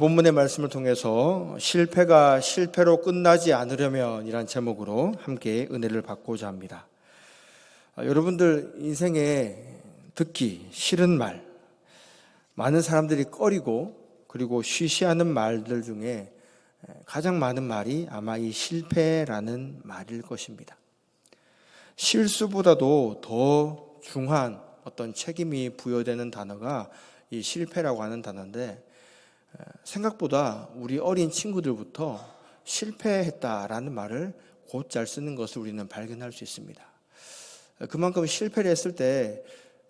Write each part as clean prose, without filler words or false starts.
본문의 말씀을 통해서 실패가 실패로 끝나지 않으려면 이란 제목으로 함께 은혜를 받고자 합니다. 여러분들 인생에 듣기 싫은 말, 많은 사람들이 꺼리고 그리고 쉬쉬하는 말들 중에 가장 많은 말이 아마 이 실패라는 말일 것입니다. 실수보다도 더 중한 어떤 책임이 부여되는 단어가 이 실패라고 하는 단어인데, 생각보다 우리 어린 친구들부터 실패했다라는 말을 곧잘 쓰는 것을 우리는 발견할 수 있습니다. 그만큼 실패를 했을 때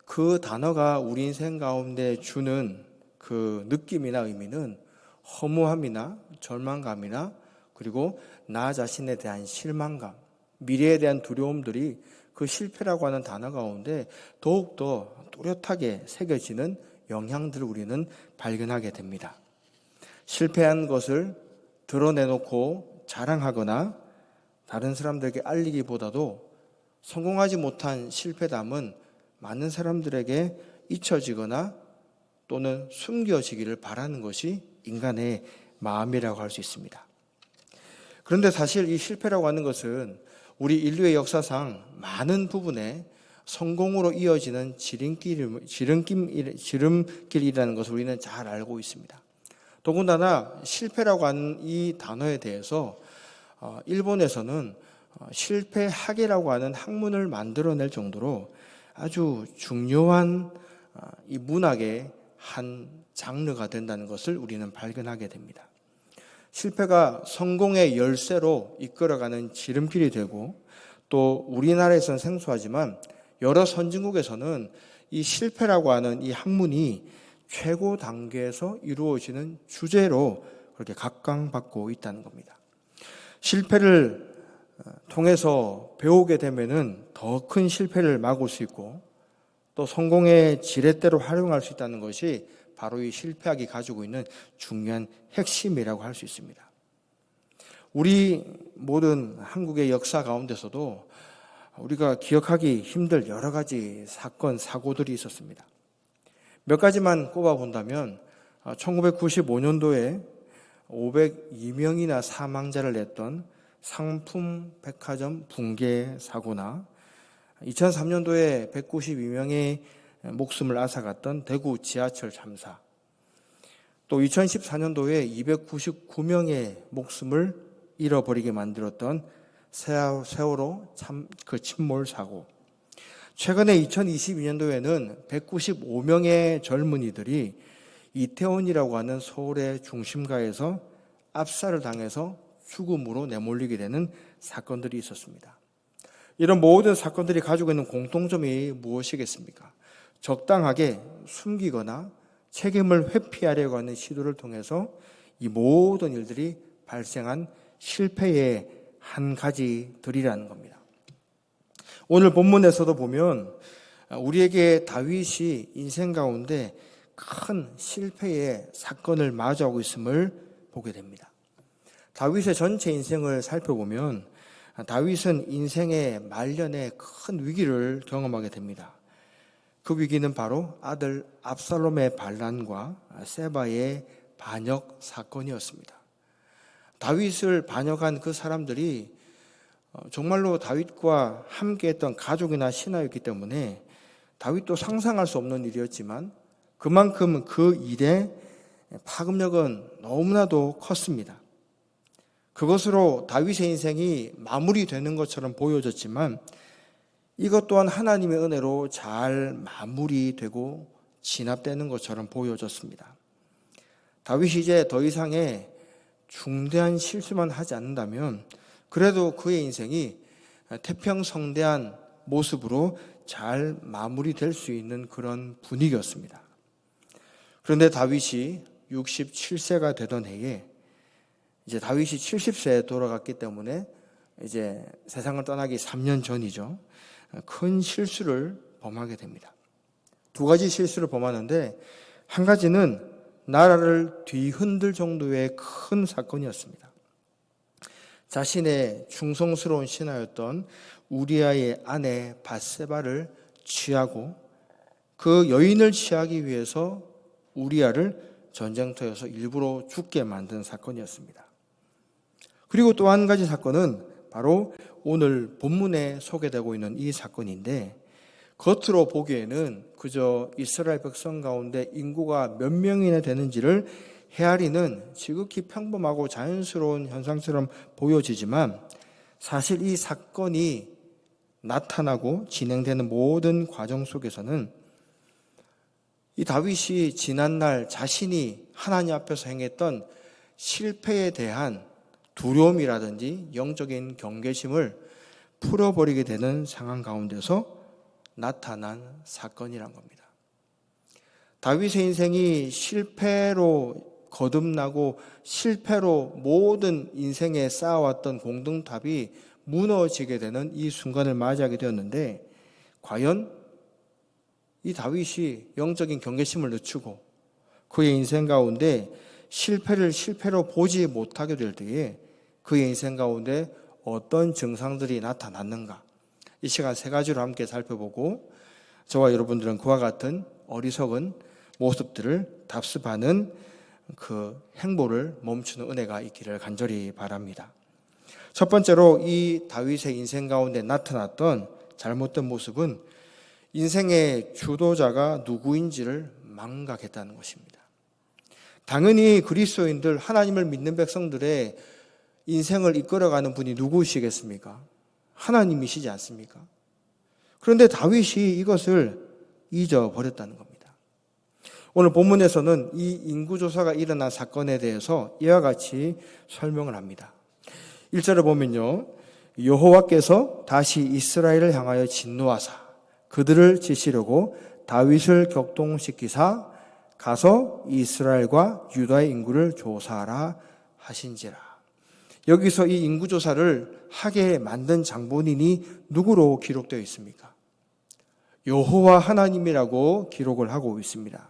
그 단어가 우리 인생 가운데 주는 그 느낌이나 의미는 허무함이나 절망감이나 그리고 나 자신에 대한 실망감, 미래에 대한 두려움들이 그 실패라고 하는 단어 가운데 더욱더 또렷하게 새겨지는 영향들을 우리는 발견하게 됩니다. 실패한 것을 드러내놓고 자랑하거나 다른 사람들에게 알리기보다도 성공하지 못한 실패담은 많은 사람들에게 잊혀지거나 또는 숨겨지기를 바라는 것이 인간의 마음이라고 할 수 있습니다. 그런데 사실 이 실패라고 하는 것은 우리 인류의 역사상 많은 부분에 성공으로 이어지는 지름길이라는 것을 우리는 잘 알고 있습니다. 더군다나 실패라고 하는 이 단어에 대해서 일본에서는 실패학이라고 하는 학문을 만들어낼 정도로 아주 중요한 이 문학의 한 장르가 된다는 것을 우리는 발견하게 됩니다. 실패가 성공의 열쇠로 이끌어가는 지름길이 되고, 또 우리나라에서는 생소하지만 여러 선진국에서는 이 실패라고 하는 이 학문이 최고 단계에서 이루어지는 주제로 그렇게 각광받고 있다는 겁니다. 실패를 통해서 배우게 되면은 더 큰 실패를 막을 수 있고 또 성공의 지렛대로 활용할 수 있다는 것이 바로 이 실패학이 가지고 있는 중요한 핵심이라고 할 수 있습니다. 우리 모든 한국의 역사 가운데서도 우리가 기억하기 힘들 여러 가지 사건, 사고들이 있었습니다. 몇 가지만 꼽아본다면 1995년도에 502명이나 사망자를 냈던 상품 백화점 붕괴 사고나 2003년도에 192명의 목숨을 앗아갔던 대구 지하철 참사, 또 2014년도에 299명의 목숨을 잃어버리게 만들었던 세월호 침몰 사고, 최근에 2022년도에는 195명의 젊은이들이 이태원이라고 하는 서울의 중심가에서 압살을 당해서 죽음으로 내몰리게 되는 사건들이 있었습니다. 이런 모든 사건들이 가지고 있는 공통점이 무엇이겠습니까? 적당하게 숨기거나 책임을 회피하려고 하는 시도를 통해서 이 모든 일들이 발생한 실패의 한 가지들이라는 겁니다. 오늘 본문에서도 보면 우리에게 다윗이 인생 가운데 큰 실패의 사건을 마주하고 있음을 보게 됩니다. 다윗의 전체 인생을 살펴보면 다윗은 인생의 말년에 큰 위기를 경험하게 됩니다. 그 위기는 바로 아들 압살롬의 반란과 세바의 반역 사건이었습니다. 다윗을 반역한 그 사람들이 정말로 다윗과 함께했던 가족이나 신하였기 때문에 다윗도 상상할 수 없는 일이었지만 그만큼 그 일의 파급력은 너무나도 컸습니다. 그것으로 다윗의 인생이 마무리되는 것처럼 보여졌지만 이것 또한 하나님의 은혜로 잘 마무리되고 진압되는 것처럼 보여졌습니다. 다윗이 이제 더 이상의 중대한 실수만 하지 않는다면 그래도 그의 인생이 태평성대한 모습으로 잘 마무리될 수 있는 그런 분위기였습니다. 그런데 다윗이 67세가 되던 해에 이제 다윗이 70세에 돌아갔기 때문에 이제 세상을 떠나기 3년 전이죠. 큰 실수를 범하게 됩니다. 두 가지 실수를 범하는데 한 가지는 나라를 뒤흔들 정도의 큰 사건이었습니다. 자신의 충성스러운 신하였던 우리아의 아내 밧세바를 취하고 그 여인을 취하기 위해서 우리아를 전쟁터에서 일부러 죽게 만든 사건이었습니다. 그리고 또 한 가지 사건은 바로 오늘 본문에 소개되고 있는 이 사건인데, 겉으로 보기에는 그저 이스라엘 백성 가운데 인구가 몇 명이나 되는지를 헤아리는 지극히 평범하고 자연스러운 현상처럼 보여지지만, 사실 이 사건이 나타나고 진행되는 모든 과정 속에서는 이 다윗이 지난날 자신이 하나님 앞에서 행했던 실패에 대한 두려움이라든지 영적인 경계심을 풀어버리게 되는 상황 가운데서 나타난 사건이란 겁니다. 다윗의 인생이 실패로 거듭나고 실패로 모든 인생에 쌓아왔던 공동탑이 무너지게 되는 이 순간을 맞이하게 되었는데, 과연 이 다윗이 영적인 경계심을 늦추고 그의 인생 가운데 실패를 실패로 보지 못하게 될 때에 그의 인생 가운데 어떤 증상들이 나타났는가, 이 시간 세 가지로 함께 살펴보고 저와 여러분들은 그와 같은 어리석은 모습들을 답습하는 그 행보를 멈추는 은혜가 있기를 간절히 바랍니다. 첫 번째로 이 다윗의 인생 가운데 나타났던 잘못된 모습은 인생의 주도자가 누구인지를 망각했다는 것입니다. 당연히 그리스도인들, 하나님을 믿는 백성들의 인생을 이끌어가는 분이 누구시겠습니까? 하나님이시지 않습니까? 그런데 다윗이 이것을 잊어버렸다는 겁니다. 오늘 본문에서는 이 인구조사가 일어난 사건에 대해서 이와 같이 설명을 합니다. 1절을 보면요, 여호와께서 다시 이스라엘을 향하여 진노하사 그들을 치시려고 다윗을 격동시키사 가서 이스라엘과 유다의 인구를 조사하라 하신지라. 여기서 이 인구조사를 하게 만든 장본인이 누구로 기록되어 있습니까? 여호와 하나님이라고 기록을 하고 있습니다.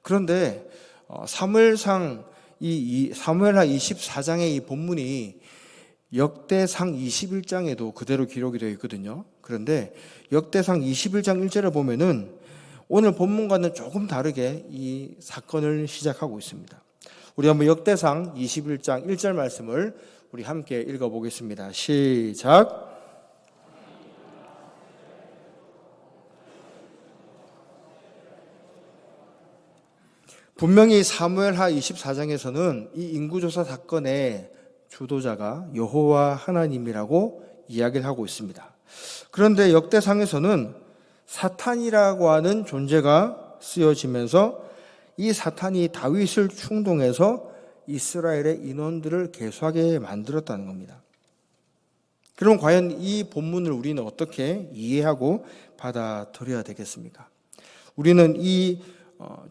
그런데 사무엘상 사무엘하 24장의 이 본문이 역대상 21장에도 그대로 기록이 되어 있거든요. 그런데 역대상 21장 1절을 보면은 오늘 본문과는 조금 다르게 이 사건을 시작하고 있습니다. 우리 한번 역대상 21장 1절 말씀을 우리 함께 읽어보겠습니다. 시작. 분명히 사무엘하 24장에서는 이 인구조사 사건의 주도자가 여호와 하나님이라고 이야기를 하고 있습니다. 그런데 역대상에서는 사탄이라고 하는 존재가 쓰여지면서 이 사탄이 다윗을 충동해서 이스라엘의 인원들을 계수하게 만들었다는 겁니다. 그럼 과연 이 본문을 우리는 어떻게 이해하고 받아들여야 되겠습니까? 우리는 이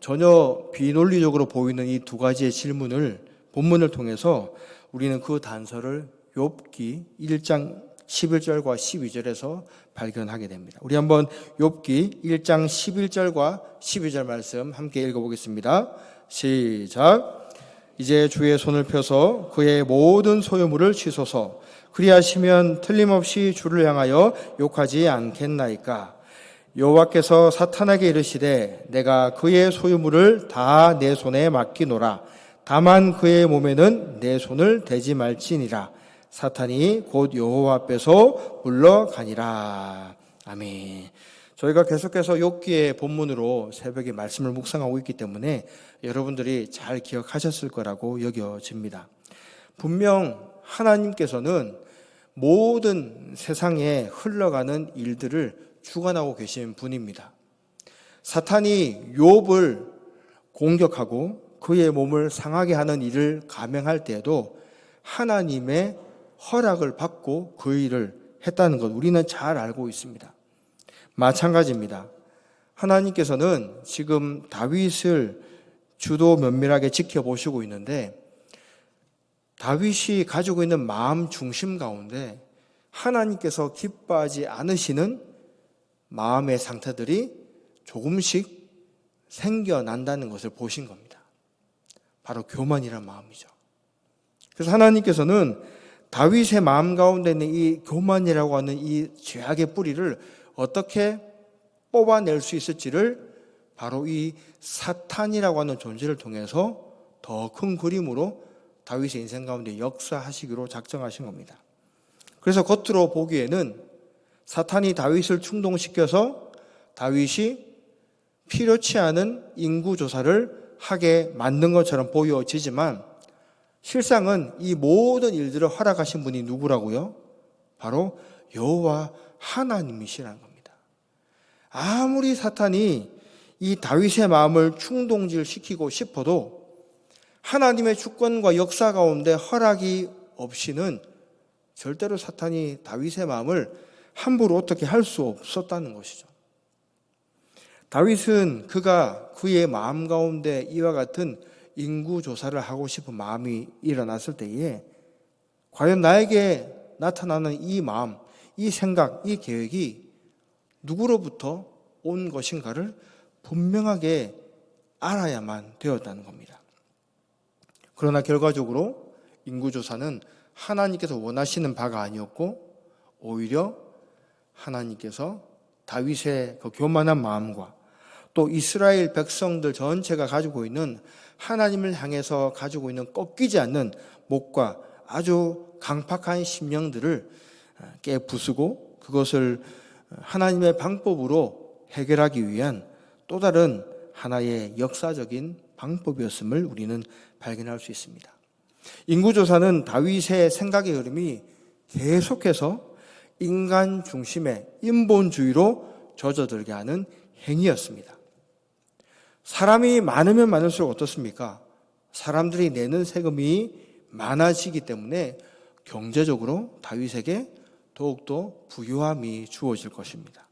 전혀 비논리적으로 보이는 이 두 가지의 질문을 본문을 통해서 우리는 그 단서를 욥기 1장 11절과 12절에서 발견하게 됩니다. 우리 한번 욥기 1장 11절과 12절 말씀 함께 읽어보겠습니다. 시작. 이제 주의 손을 펴서 그의 모든 소유물을 치소서. 그리하시면 틀림없이 주를 향하여 욕하지 않겠나이까. 여호와께서 사탄에게 이르시되 내가 그의 소유물을 다 내 손에 맡기노라. 다만 그의 몸에는 내 손을 대지 말지니라. 사탄이 곧 여호와 앞에서 물러가니라. 아멘. 저희가 계속해서 욥기의 본문으로 새벽에 말씀을 묵상하고 있기 때문에 여러분들이 잘 기억하셨을 거라고 여겨집니다. 분명 하나님께서는 모든 세상에 흘러가는 일들을 주관하고 계신 분입니다. 사탄이 욥을 공격하고 그의 몸을 상하게 하는 일을 감행할 때에도 하나님의 허락을 받고 그 일을 했다는 것 우리는 잘 알고 있습니다. 마찬가지입니다. 하나님께서는 지금 다윗을 주도 면밀하게 지켜보시고 있는데 다윗이 가지고 있는 마음 중심 가운데 하나님께서 기뻐하지 않으시는 마음의 상태들이 조금씩 생겨난다는 것을 보신 겁니다. 바로 교만이란 마음이죠. 그래서 하나님께서는 다윗의 마음 가운데 있는 이 교만이라고 하는 이 죄악의 뿌리를 어떻게 뽑아낼 수 있을지를 바로 이 사탄이라고 하는 존재를 통해서 더 큰 그림으로 다윗의 인생 가운데 역사하시기로 작정하신 겁니다. 그래서 겉으로 보기에는 사탄이 다윗을 충동시켜서 다윗이 필요치 않은 인구조사를 하게 만든 것처럼 보여지지만 실상은 이 모든 일들을 허락하신 분이 누구라고요? 바로 여호와 하나님이시라는 겁니다. 아무리 사탄이 이 다윗의 마음을 충동질시키고 싶어도 하나님의 주권과 역사 가운데 허락이 없이는 절대로 사탄이 다윗의 마음을 함부로 어떻게 할 수 없었다는 것이죠. 다윗은 그의 마음 가운데 이와 같은 인구조사를 하고 싶은 마음이 일어났을 때에 과연 나에게 나타나는 이 마음, 이 생각, 이 계획이 누구로부터 온 것인가를 분명하게 알아야만 되었다는 겁니다. 그러나 결과적으로 인구조사는 하나님께서 원하시는 바가 아니었고 오히려 하나님께서 다윗의 그 교만한 마음과 또 이스라엘 백성들 전체가 가지고 있는 하나님을 향해서 가지고 있는 꺾이지 않는 목과 아주 강팍한 심령들을 깨부수고 그것을 하나님의 방법으로 해결하기 위한 또 다른 하나의 역사적인 방법이었음을 우리는 발견할 수 있습니다. 인구조사는 다윗의 생각의 흐름이 계속해서 인간 중심의 인본주의로 젖어들게 하는 행위였습니다. 사람이 많으면 많을수록 어떻습니까? 사람들이 내는 세금이 많아지기 때문에 경제적으로 다윗에게 더욱더 부유함이 주어질 것입니다.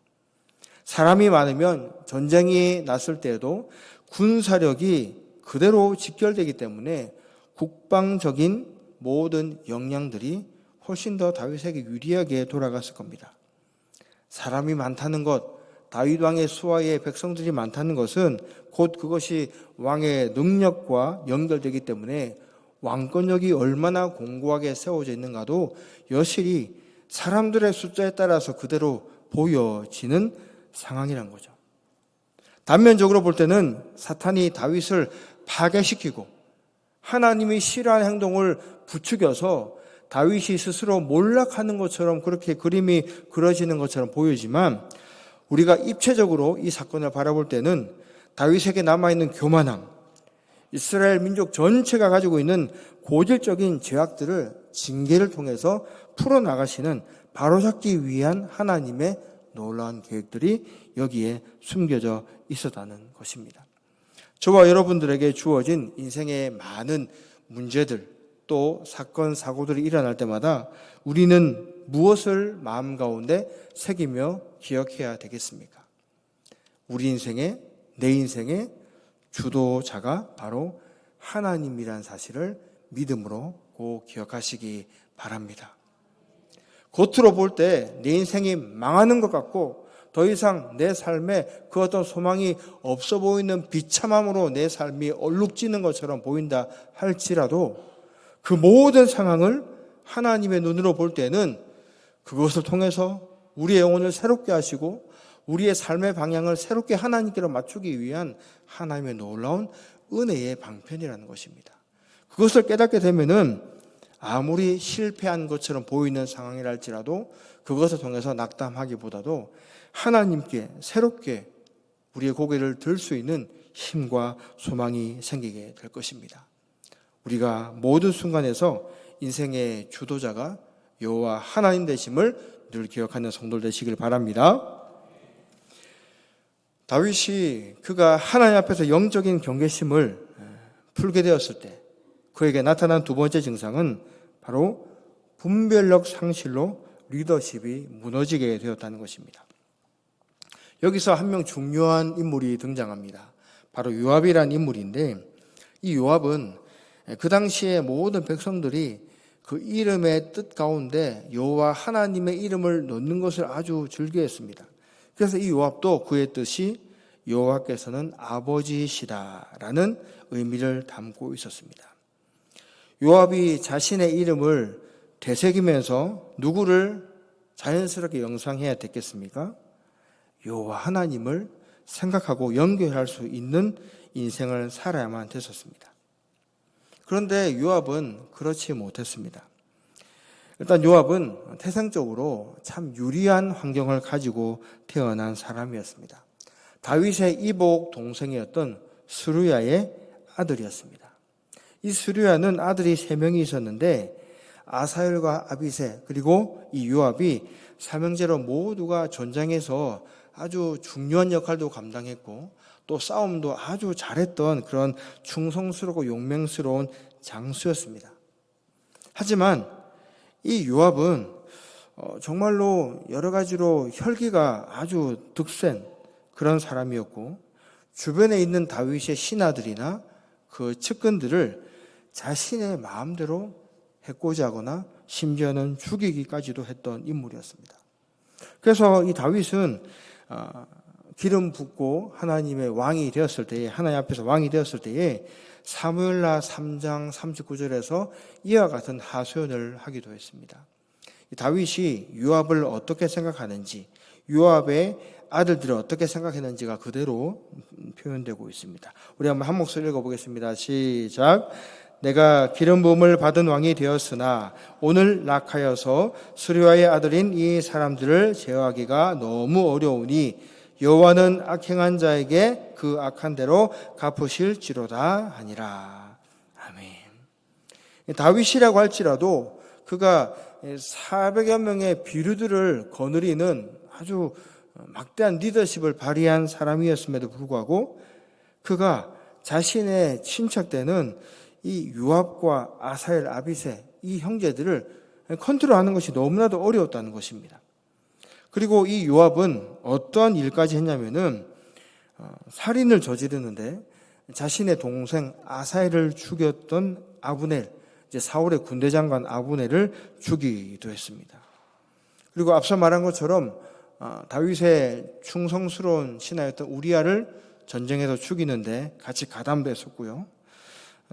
사람이 많으면 전쟁이 났을 때에도 군사력이 그대로 직결되기 때문에 국방적인 모든 역량들이 훨씬 더 다윗에게 유리하게 돌아갔을 겁니다. 사람이 많다는 것, 다윗 왕의 수하에 백성들이 많다는 것은 곧 그것이 왕의 능력과 연결되기 때문에 왕권력이 얼마나 공고하게 세워져 있는가도 여실히 사람들의 숫자에 따라서 그대로 보여지는 상황이란 거죠. 단면적으로 볼 때는 사탄이 다윗을 파괴시키고 하나님이 싫어하는 행동을 부추겨서 다윗이 스스로 몰락하는 것처럼 그렇게 그림이 그려지는 것처럼 보이지만 우리가 입체적으로 이 사건을 바라볼 때는 다윗에게 남아있는 교만함, 이스라엘 민족 전체가 가지고 있는 고질적인 죄악들을 징계를 통해서 풀어나가시는 바로잡기 위한 하나님의 놀라운 계획들이 여기에 숨겨져 있었다는 것입니다. 저와 여러분들에게 주어진 인생의 많은 문제들 또 사건, 사고들이 일어날 때마다 우리는 무엇을 마음 가운데 새기며 기억해야 되겠습니까? 우리 인생의, 내 인생의 주도자가 바로 하나님이라는 사실을 믿음으로 꼭 기억하시기 바랍니다. 겉으로 볼 때 내 인생이 망하는 것 같고 더 이상 내 삶에 그 어떤 소망이 없어 보이는 비참함으로 내 삶이 얼룩지는 것처럼 보인다 할지라도 그 모든 상황을 하나님의 눈으로 볼 때는 그것을 통해서 우리의 영혼을 새롭게 하시고 우리의 삶의 방향을 새롭게 하나님께로 맞추기 위한 하나님의 놀라운 은혜의 방편이라는 것입니다. 그것을 깨닫게 되면은 아무리 실패한 것처럼 보이는 상황이랄지라도 그것을 통해서 낙담하기보다도 하나님께 새롭게 우리의 고개를 들 수 있는 힘과 소망이 생기게 될 것입니다. 우리가 모든 순간에서 인생의 주도자가 여호와 하나님 되심을 늘 기억하는 성도들 되시길 바랍니다. 다윗이 그가 하나님 앞에서 영적인 경계심을 풀게 되었을 때 그에게 나타난 두 번째 증상은 바로 분별력 상실로 리더십이 무너지게 되었다는 것입니다. 여기서 한 명 중요한 인물이 등장합니다. 바로 요압이라는 인물인데 이 요압은 그 당시에 모든 백성들이 그 이름의 뜻 가운데 여호와 하나님의 이름을 넣는 것을 아주 즐겨했습니다. 그래서 이 요압도 그의 뜻이 여호와께서는 아버지시다라는 의미를 담고 있었습니다. 요압이 자신의 이름을 되새기면서 누구를 자연스럽게 영상해야 됐겠습니까? 여호와 하나님을 생각하고 연결할 수 있는 인생을 살아야만 됐었습니다. 그런데 요압은 그렇지 못했습니다. 일단 요압은 태생적으로 참 유리한 환경을 가지고 태어난 사람이었습니다. 다윗의 이복 동생이었던 스루야의 아들이었습니다. 이 스루야는 아들이 3명이 있었는데 아사엘과 아비새 그리고 이 요압이 삼형제로 모두가 전장에서 아주 중요한 역할도 감당했고 또 싸움도 아주 잘했던 그런 충성스럽고 용맹스러운 장수였습니다. 하지만 이 요압은 정말로 여러 가지로 혈기가 아주 득센 그런 사람이었고 주변에 있는 다윗의 신하들이나 그 측근들을 자신의 마음대로 해코지 하거나 심지어는 죽이기까지도 했던 인물이었습니다. 그래서 이 다윗은 기름 붓고 하나님의 왕이 되었을 때에 하나님 앞에서 왕이 되었을 때에 사무엘하 3장 39절에서 이와 같은 하소연을 하기도 했습니다. 다윗이 요압을 어떻게 생각하는지 요압의 아들들을 어떻게 생각했는지가 그대로 표현되고 있습니다. 우리 한번 한 목소리 읽어보겠습니다. 시작. 내가 기름 부음을 받은 왕이 되었으나 오늘 낙하여서 스루야의 아들인 이 사람들을 제어하기가 너무 어려우니 여호와는 악행한 자에게 그 악한 대로 갚으실지로다 하니라. 아멘. 다윗이라고 할지라도 그가 400여 명의 비류들을 거느리는 아주 막대한 리더십을 발휘한 사람이었음에도 불구하고 그가 자신의 친척되는 이 요압과 아사엘, 아비새 이 형제들을 컨트롤하는 것이 너무나도 어려웠다는 것입니다. 그리고 이 요압은 어떠한 일까지 했냐면은 살인을 저지르는데 자신의 동생 아사엘을 죽였던 아브넬, 이제 사울의 군대 장관 아브넬을 죽이기도 했습니다. 그리고 앞서 말한 것처럼 다윗의 충성스러운 신하였던 우리아를 전쟁에서 죽이는데 같이 가담도 했었고요.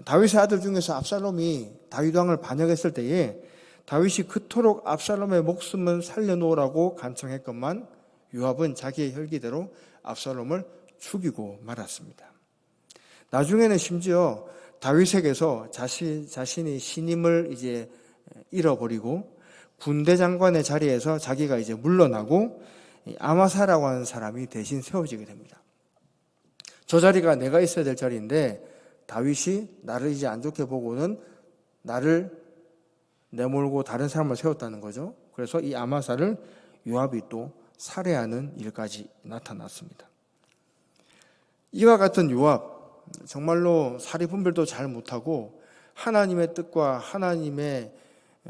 다윗의 아들 중에서 압살롬이 다윗 왕을 반역했을 때에 다윗이 그토록 압살롬의 목숨을 살려놓으라고 간청했건만 요압은 자기의 혈기대로 압살롬을 죽이고 말았습니다. 나중에는 심지어 다윗에게서 자신이 신임을 이제 잃어버리고 군대 장관의 자리에서 자기가 이제 물러나고 아마사라고 하는 사람이 대신 세워지게 됩니다. 저 자리가 내가 있어야 될 자리인데 다윗이 나를 이제 안 좋게 보고는 나를 내몰고 다른 사람을 세웠다는 거죠. 그래서 이 아마사를 요압이 또 살해하는 일까지 나타났습니다. 이와 같은 요압, 정말로 사리 분별도 잘 못하고 하나님의 뜻과 하나님의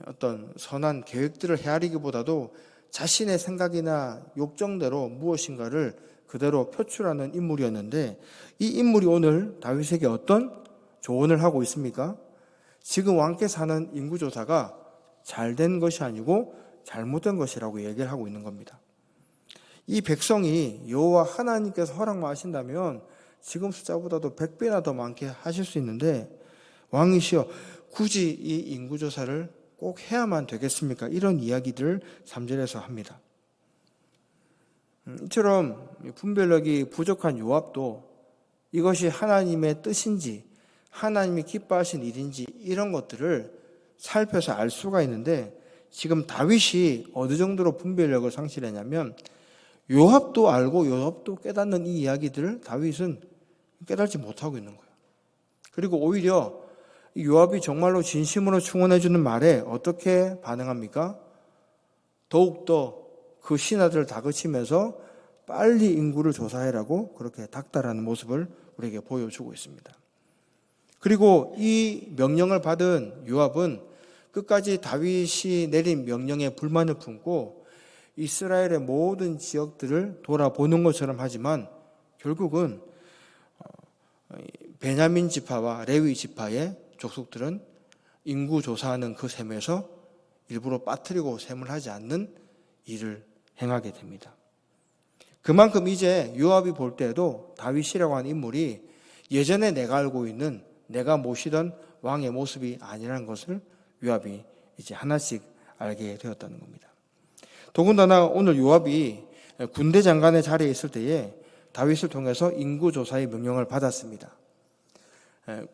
어떤 선한 계획들을 헤아리기보다도 자신의 생각이나 욕정대로 무엇인가를 그대로 표출하는 인물이었는데 이 인물이 오늘 다윗에게 어떤 조언을 하고 있습니까? 지금 왕께 사는 인구조사가 잘된 것이 아니고 잘못된 것이라고 얘기를 하고 있는 겁니다. 이 백성이 여호와 하나님께서 허락만 하신다면 지금 숫자보다도 100배나 더 많게 하실 수 있는데 왕이시여 굳이 이 인구조사를 꼭 해야만 되겠습니까? 이런 이야기들을 3절에서 합니다. 이처럼 분별력이 부족한 요압도 이것이 하나님의 뜻인지 하나님이 기뻐하신 일인지 이런 것들을 살펴서 알 수가 있는데 지금 다윗이 어느 정도로 분별력을 상실했냐면 요압도 알고 요압도 깨닫는 이 이야기들을 다윗은 깨닫지 못하고 있는 거예요. 그리고 오히려 요압이 정말로 진심으로 충원해 주는 말에 어떻게 반응합니까? 더욱더 그 신하들을 다그치면서 빨리 인구를 조사해라고 그렇게 닥달하는 모습을 우리에게 보여주고 있습니다. 그리고 이 명령을 받은 요압은 끝까지 다윗이 내린 명령에 불만을 품고 이스라엘의 모든 지역들을 돌아보는 것처럼 하지만 결국은 베냐민 지파와 레위 지파의 족속들은 인구 조사하는 그 셈에서 일부러 빠뜨리고 셈을 하지 않는 일을 행하게 됩니다. 그만큼 이제 요압이 볼 때도 다윗이라고 하는 인물이 예전에 내가 알고 있는 내가 모시던 왕의 모습이 아니라는 것을 요압이 이제 하나씩 알게 되었다는 겁니다. 더군다나 오늘 요압이 군대 장관의 자리에 있을 때에 다윗을 통해서 인구조사의 명령을 받았습니다.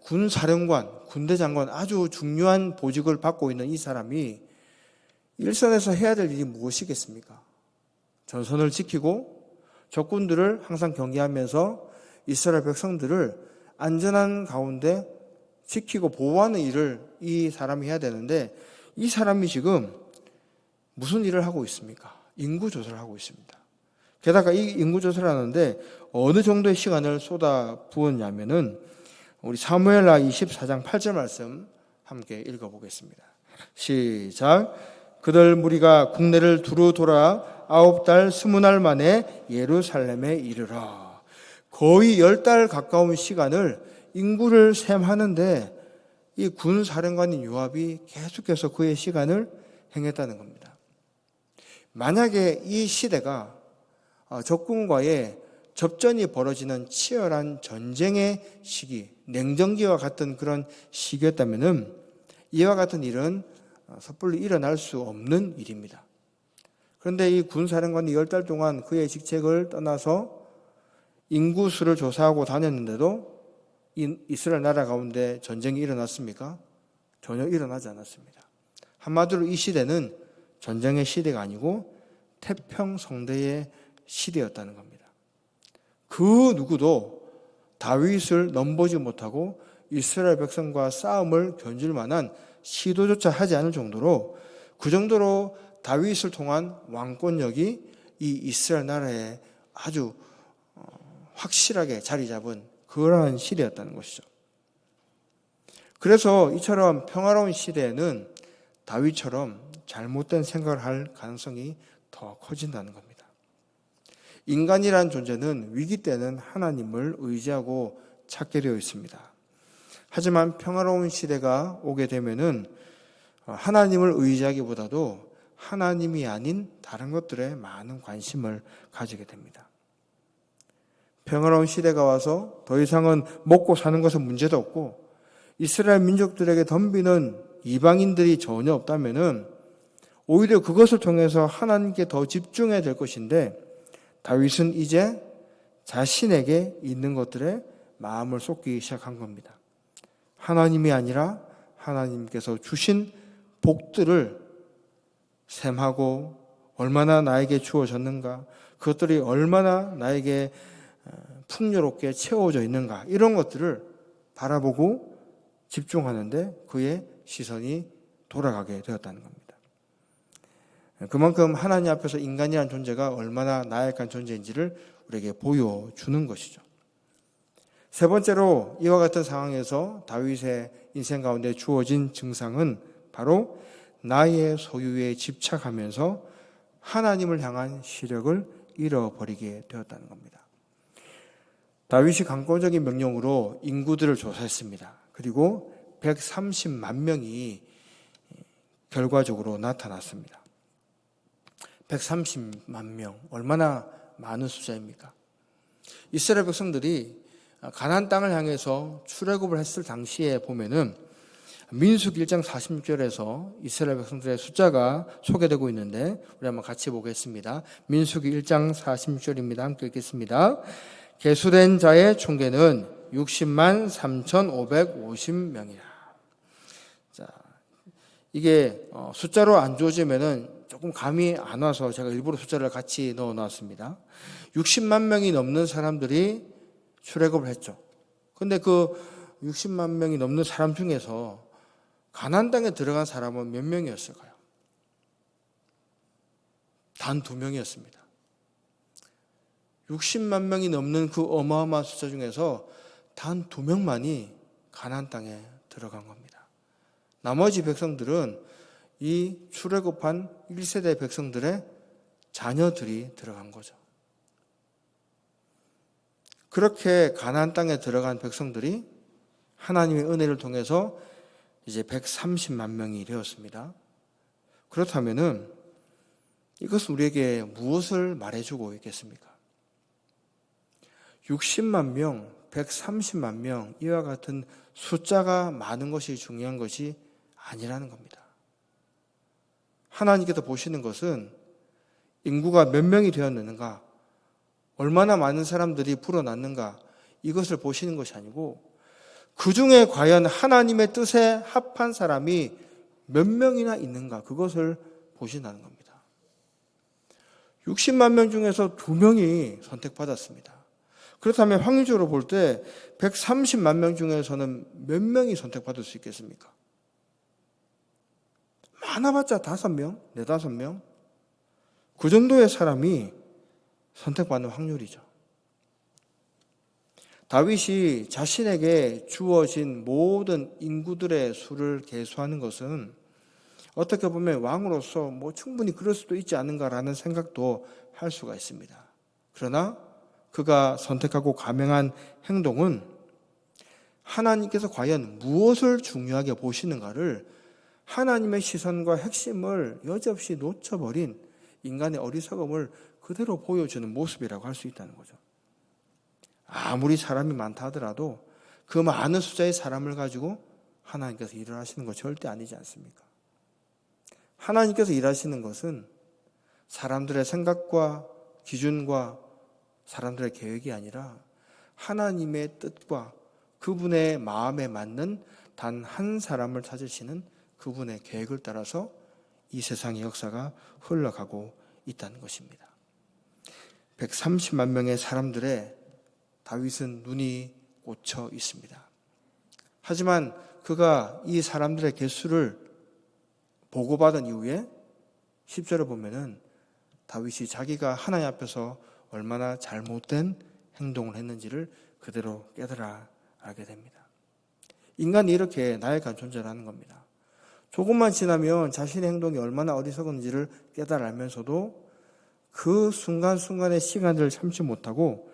군사령관, 군대장관 아주 중요한 보직을 받고 있는 이 사람이 일선에서 해야 될 일이 무엇이겠습니까? 전선을 지키고 적군들을 항상 경계하면서 이스라엘 백성들을 안전한 가운데 지키고 보호하는 일을 이 사람이 해야 되는데 이 사람이 지금 무슨 일을 하고 있습니까? 인구조사를 하고 있습니다. 게다가 이 인구조사를 하는데 어느 정도의 시간을 쏟아 부었냐면은 우리 사무엘하 24장 8절 말씀 함께 읽어보겠습니다. 시작. 그들 무리가 국내를 두루 돌아 9달 20날 만에 예루살렘에 이르러. 거의 10달 가까운 시간을 인구를 셈하는데 이 군사령관인 요압이 계속해서 그의 시간을 행했다는 겁니다. 만약에 이 시대가 적군과의 접전이 벌어지는 치열한 전쟁의 시기, 냉전기와 같은 그런 시기였다면은 이와 같은 일은 섣불리 일어날 수 없는 일입니다. 그런데 이 군사령관이 10달 동안 그의 직책을 떠나서 인구수를 조사하고 다녔는데도 이스라엘 나라 가운데 전쟁이 일어났습니까? 전혀 일어나지 않았습니다. 한마디로 이 시대는 전쟁의 시대가 아니고 태평성대의 시대였다는 겁니다. 그 누구도 다윗을 넘보지 못하고 이스라엘 백성과 싸움을 견줄 만한 시도조차 하지 않을 정도로 그 정도로 다윗을 통한 왕권력이 이 이스라엘 나라에 아주 확실하게 자리 잡은 그러한 시대였다는 것이죠. 그래서 이처럼 평화로운 시대에는 다윗처럼 잘못된 생각을 할 가능성이 더 커진다는 겁니다. 인간이란 존재는 위기 때는 하나님을 의지하고 찾게 되어 있습니다. 하지만 평화로운 시대가 오게 되면은 하나님을 의지하기보다도 하나님이 아닌 다른 것들에 많은 관심을 가지게 됩니다. 평화로운 시대가 와서 더 이상은 먹고 사는 것은 문제도 없고 이스라엘 민족들에게 덤비는 이방인들이 전혀 없다면은 오히려 그것을 통해서 하나님께 더 집중해야 될 것인데 다윗은 이제 자신에게 있는 것들에 마음을 쏟기 시작한 겁니다. 하나님이 아니라 하나님께서 주신 복들을 셈하고 얼마나 나에게 주어졌는가, 그것들이 얼마나 나에게 풍요롭게 채워져 있는가, 이런 것들을 바라보고 집중하는데 그의 시선이 돌아가게 되었다는 겁니다. 그만큼 하나님 앞에서 인간이라는 존재가 얼마나 나약한 존재인지를 우리에게 보여주는 것이죠. 세 번째로 이와 같은 상황에서 다윗의 인생 가운데 주어진 증상은 바로 나의 소유에 집착하면서 하나님을 향한 시력을 잃어버리게 되었다는 겁니다. 다윗이 강권적인 명령으로 인구들을 조사했습니다. 그리고 130만 명이 결과적으로 나타났습니다. 130만 명, 얼마나 많은 숫자입니까? 이스라엘 백성들이 가나안 땅을 향해서 출애굽을 했을 당시에 보면은 민수기 1장 46절에서 이스라엘 백성들의 숫자가 소개되고 있는데 우리 한번 같이 보겠습니다. 민수기 1장 46절입니다. 함께 읽겠습니다. 계수된 자의 총계는 60만 3,550명이라. 자, 이게 숫자로 안 주어지면은 조금 감이 안 와서 제가 일부러 숫자를 같이 넣어 놨습니다. 60만 명이 넘는 사람들이 출애굽을 했죠. 근데 그 60만 명이 넘는 사람 중에서 가나안 땅에 들어간 사람은 몇 명이었을까요? 단 2명이었습니다. 60만 명이 넘는 그 어마어마한 숫자 중에서 단 2명만이 가나안 땅에 들어간 겁니다. 나머지 백성들은 이 출애굽한 1세대 백성들의 자녀들이 들어간 거죠. 그렇게 가나안 땅에 들어간 백성들이 하나님의 은혜를 통해서 이제 130만 명이 되었습니다. 그렇다면은 이것은 우리에게 무엇을 말해주고 있겠습니까? 60만 명, 130만 명, 이와 같은 숫자가 많은 것이 중요한 것이 아니라는 겁니다. 하나님께서 보시는 것은 인구가 몇 명이 되었는가, 얼마나 많은 사람들이 불어났는가 이것을 보시는 것이 아니고 그 중에 과연 하나님의 뜻에 합한 사람이 몇 명이나 있는가 그것을 보신다는 겁니다. 60만 명 중에서 2명이 선택받았습니다. 그렇다면 확률적으로 볼 때 130만 명 중에서는 몇 명이 선택받을 수 있겠습니까? 많아봤자 5명, 4-5명? 그 정도의 사람이 선택받는 확률이죠. 다윗이 자신에게 주어진 모든 인구들의 수를 계수하는 것은 어떻게 보면 왕으로서 충분히 그럴 수도 있지 않은가라는 생각도 할 수가 있습니다. 그러나 그가 선택하고 감행한 행동은 하나님께서 과연 무엇을 중요하게 보시는가를 하나님의 시선과 핵심을 여지없이 놓쳐버린 인간의 어리석음을 그대로 보여주는 모습이라고 할 수 있다는 거죠. 아무리 사람이 많다 하더라도 그 많은 숫자의 사람을 가지고 하나님께서 일을 하시는 것 절대 아니지 않습니까? 하나님께서 일하시는 것은 사람들의 생각과 기준과 사람들의 계획이 아니라 하나님의 뜻과 그분의 마음에 맞는 단 한 사람을 찾으시는 그분의 계획을 따라서 이 세상의 역사가 흘러가고 있다는 것입니다. 130만 명의 사람들의 다윗은 눈이 꽂혀 있습니다. 하지만 그가 이 사람들의 개수를 보고받은 이후에 10절을 보면은 다윗이 자기가 하나님 앞에서 얼마나 잘못된 행동을 했는지를 그대로 깨달아 알게 됩니다. 인간이 이렇게 나약한 존재라는 겁니다. 조금만 지나면 자신의 행동이 얼마나 어리석은지를 깨달아 알면서도 그 순간순간의 시간을 참지 못하고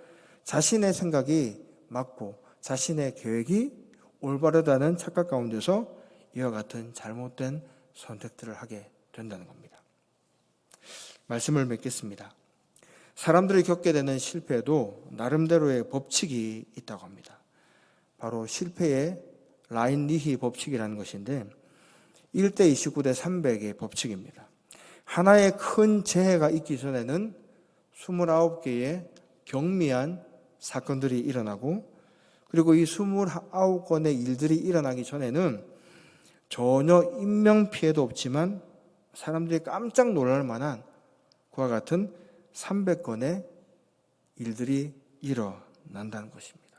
자신의 생각이 맞고 자신의 계획이 올바르다는 착각 가운데서 이와 같은 잘못된 선택들을 하게 된다는 겁니다. 말씀을 맺겠습니다. 사람들이 겪게 되는 실패에도 나름대로의 법칙이 있다고 합니다. 바로 실패의 라인리히 법칙이라는 것인데 1대 29대 300의 법칙입니다. 하나의 큰 재해가 있기 전에는 29개의 경미한 사건들이 일어나고 그리고 이 29건의 일들이 일어나기 전에는 전혀 인명피해도 없지만 사람들이 깜짝 놀랄 만한 그와 같은 300건의 일들이 일어난다는 것입니다.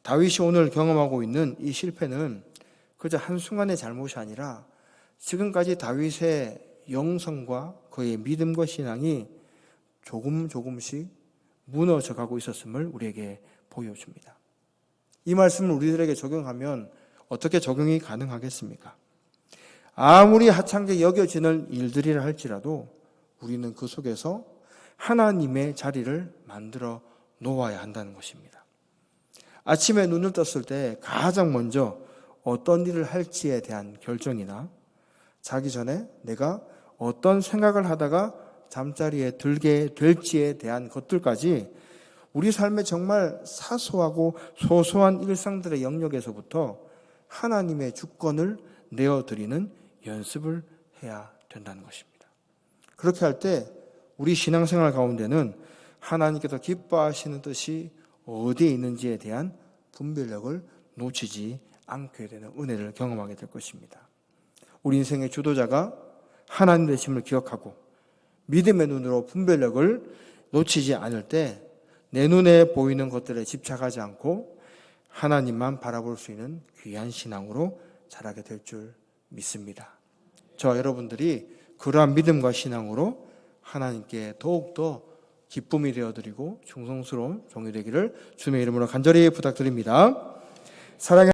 다윗이 오늘 경험하고 있는 이 실패는 그저 한순간의 잘못이 아니라 지금까지 다윗의 영성과 그의 믿음과 신앙이 조금씩 무너져가고 있었음을 우리에게 보여줍니다. 이 말씀을 우리들에게 적용하면 어떻게 적용이 가능하겠습니까? 아무리 하찮게 여겨지는 일들이라 할지라도 우리는 그 속에서 하나님의 자리를 만들어 놓아야 한다는 것입니다. 아침에 눈을 떴을 때 가장 먼저 어떤 일을 할지에 대한 결정이나 자기 전에 내가 어떤 생각을 하다가 잠자리에 들게 될지에 대한 것들까지 우리 삶의 정말 사소하고 소소한 일상들의 영역에서부터 하나님의 주권을 내어드리는 연습을 해야 된다는 것입니다. 그렇게 할 때 우리 신앙생활 가운데는 하나님께서 기뻐하시는 뜻이 어디에 있는지에 대한 분별력을 놓치지 않게 되는 은혜를 경험하게 될 것입니다. 우리 인생의 주도자가 하나님 되심을 기억하고 믿음의 눈으로 분별력을 놓치지 않을 때 내 눈에 보이는 것들에 집착하지 않고 하나님만 바라볼 수 있는 귀한 신앙으로 자라게 될 줄 믿습니다. 저와 여러분들이 그러한 믿음과 신앙으로 하나님께 더욱더 기쁨이 되어드리고 충성스러운 종이 되기를 주님의 이름으로 간절히 부탁드립니다. 사랑의